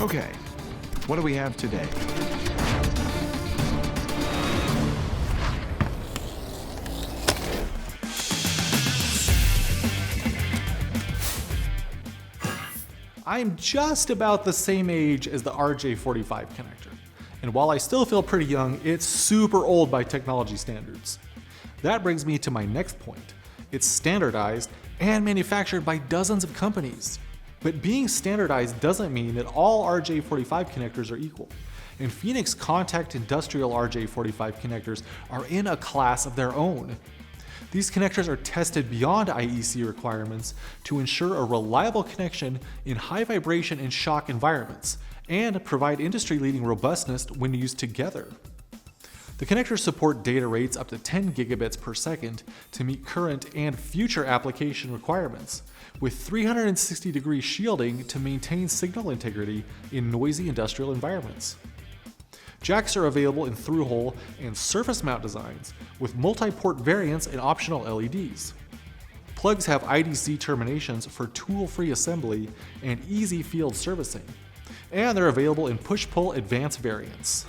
Okay, what do we have today? I'm just about the same age as the RJ45 connector, and while I still feel pretty young, it's super old by technology standards. That brings me to my next point. It's standardized and manufactured by dozens of companies. But being standardized doesn't mean that all RJ45 connectors are equal. And Phoenix Contact Industrial RJ45 connectors are in a class of their own. These connectors are tested beyond IEC requirements to ensure a reliable connection in high vibration and shock environments, and provide industry-leading robustness when used together. The connectors support data rates up to 10 gigabits per second to meet current and future application requirements, with 360-degree shielding to maintain signal integrity in noisy industrial environments. Jacks are available in through-hole and surface mount designs, with multi-port variants and optional LEDs. Plugs have IDC terminations for tool-free assembly and easy field servicing, and they're available in push-pull advanced variants.